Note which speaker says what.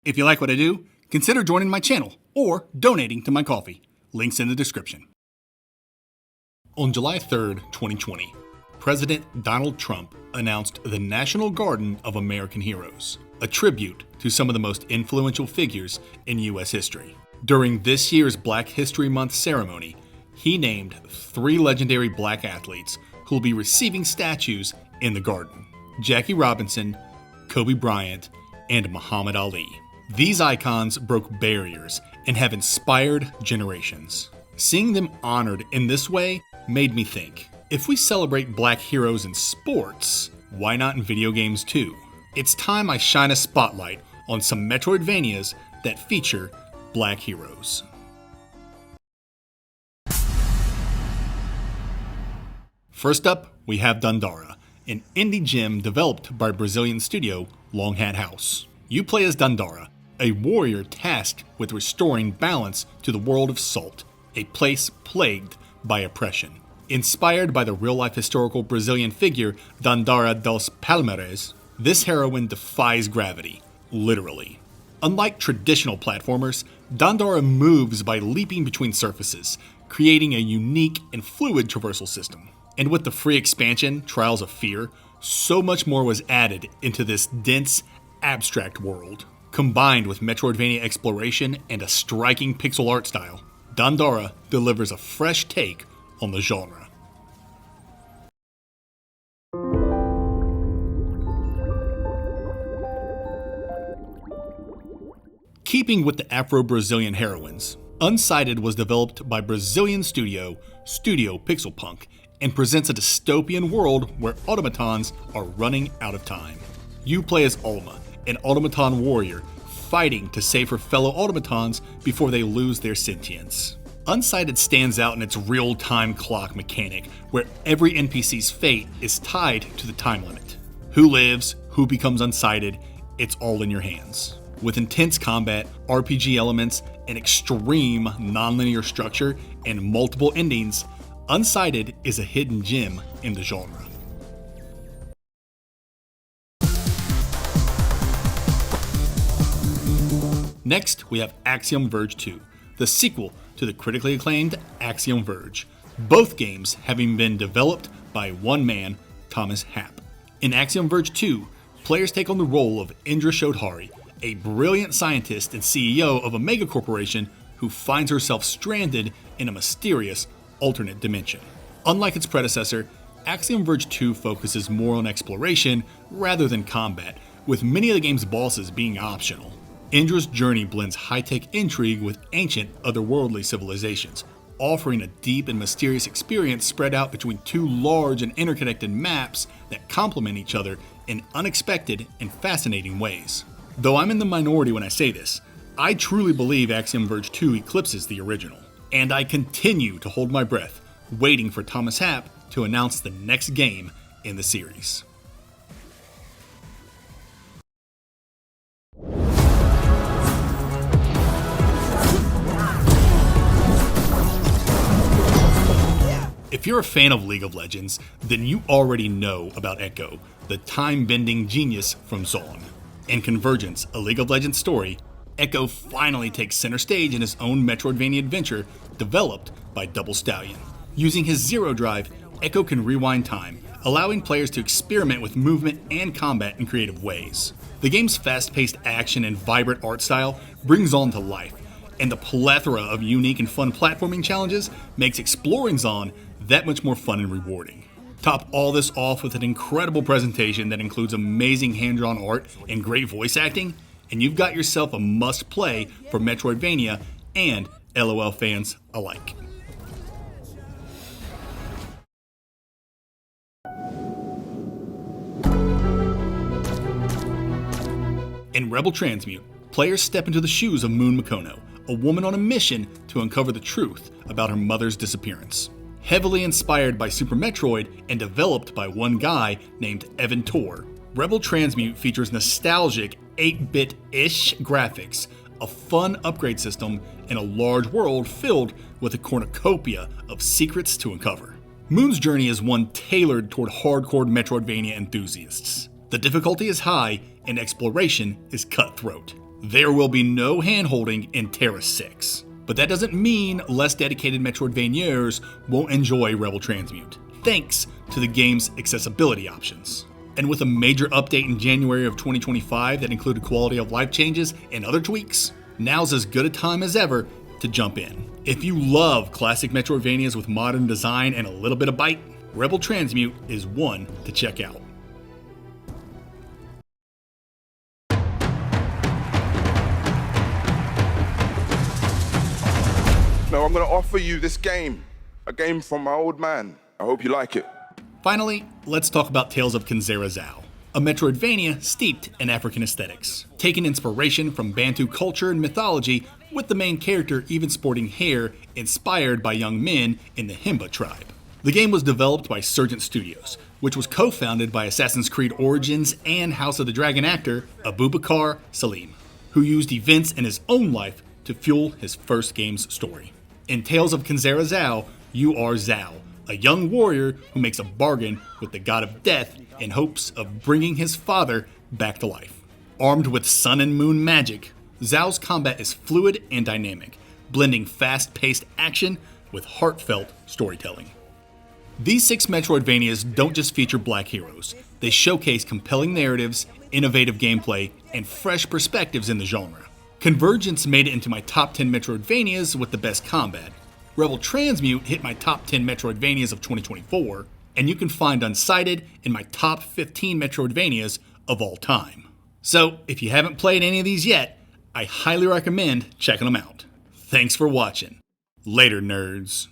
Speaker 1: If you like what I do, consider joining my channel or donating to my coffee. Links in the description. On July 3rd, 2020, President Donald Trump announced the National Garden of American Heroes, a tribute to some of the most influential figures in U.S. history. During this year's Black History Month ceremony, he named 3 legendary black athletes who will be receiving statues in the garden: Jackie Robinson, Kobe Bryant, and Muhammad Ali. These icons broke barriers and have inspired generations. Seeing them honored in this way made me think, if we celebrate black heroes in sports, why not in video games too? It's time I shine a spotlight on some Metroidvanias that feature black heroes. First up, we have Dandara, an indie gem developed by Brazilian studio Long Hat House. You play as Dandara, a warrior tasked with restoring balance to the world of Salt, a place plagued by oppression. Inspired by the real-life historical Brazilian figure Dandara dos Palmares, this heroine defies gravity, literally. Unlike traditional platformers, Dandara moves by leaping between surfaces, creating a unique and fluid traversal system. And with the free expansion, Trials of Fear, so much more was added into this dense, abstract world. Combined with Metroidvania exploration and a striking pixel art style, Dandara delivers a fresh take on the genre. Keeping with the Afro-Brazilian heroines, Unsighted was developed by Brazilian studio Pixelpunk and presents a dystopian world where automatons are running out of time. You play as Alma, an automaton warrior fighting to save her fellow automatons before they lose their sentience. Unsighted stands out in its real-time clock mechanic, where every NPC's fate is tied to the time limit. Who lives, who becomes unsighted, it's all in your hands. With intense combat, RPG elements, an extreme non-linear structure, and multiple endings, Unsighted is a hidden gem in the genre. Next, we have Axiom Verge 2, the sequel to the critically acclaimed Axiom Verge, both games having been developed by one man, Thomas Happ. In Axiom Verge 2, players take on the role of Indra Shodhari, a brilliant scientist and CEO of a mega corporation who finds herself stranded in a mysterious alternate dimension. Unlike its predecessor, Axiom Verge 2 focuses more on exploration rather than combat, with many of the game's bosses being optional. Indra's journey blends high-tech intrigue with ancient, otherworldly civilizations, offering a deep and mysterious experience spread out between 2 large and interconnected maps that complement each other in unexpected and fascinating ways. Though I'm in the minority when I say this, I truly believe Axiom Verge 2 eclipses the original, and I continue to hold my breath, waiting for Thomas Happ to announce the next game in the series. If you're a fan of League of Legends, then you already know about Echo, the time-bending genius from Zon. In Convergence, a League of Legends story, Echo finally takes center stage in his own Metroidvania adventure developed by Double Stallion. Using his Zero Drive, Echo can rewind time, allowing players to experiment with movement and combat in creative ways. The game's fast-paced action and vibrant art style brings Zon to life, and the plethora of unique and fun platforming challenges makes exploring Zon that much more fun and rewarding. Top all this off with an incredible presentation that includes amazing hand-drawn art and great voice acting, and you've got yourself a must-play for Metroidvania and LOL fans alike. In Rebel Transmute, players step into the shoes of Moon Mikono, a woman on a mission to uncover the truth about her mother's disappearance. Heavily inspired by Super Metroid and developed by one guy named Evan Tor, Rebel Transmute features nostalgic 8-bit-ish graphics, a fun upgrade system, and a large world filled with a cornucopia of secrets to uncover. Moon's journey is one tailored toward hardcore Metroidvania enthusiasts. The difficulty is high and exploration is cutthroat. There will be no handholding in Terra 6. But that doesn't mean less dedicated Metroidvanias won't enjoy Rebel Transmute, thanks to the game's accessibility options. And with a major update in January of 2025 that included quality of life changes and other tweaks, now's as good a time as ever to jump in. If you love classic Metroidvanias with modern design and a little bit of bite, Rebel Transmute is one to check out.
Speaker 2: No, I'm going to offer you this game. A game from my old man. I hope you like it.
Speaker 1: Finally, let's talk about Tales of Kenzera Zao, a Metroidvania steeped in African aesthetics, taking inspiration from Bantu culture and mythology, with the main character even sporting hair inspired by young men in the Himba tribe. The game was developed by Sergeant Studios, which was co-founded by Assassin's Creed Origins and House of the Dragon actor Abubakar Salim, who used events in his own life to fuel his first game's story. In Tales of Kenzera Zao, you are Zao, a young warrior who makes a bargain with the god of death in hopes of bringing his father back to life. Armed with sun and moon magic, Zao's combat is fluid and dynamic, blending fast-paced action with heartfelt storytelling. These 6 Metroidvanias don't just feature black heroes, they showcase compelling narratives, innovative gameplay, and fresh perspectives in the genre. Convergence made it into my top 10 Metroidvanias with the best combat. Rebel Transmute hit my top 10 Metroidvanias of 2024, and you can find Unsighted in my top 15 Metroidvanias of all time. So, if you haven't played any of these yet, I highly recommend checking them out. Thanks for watching. Later, nerds.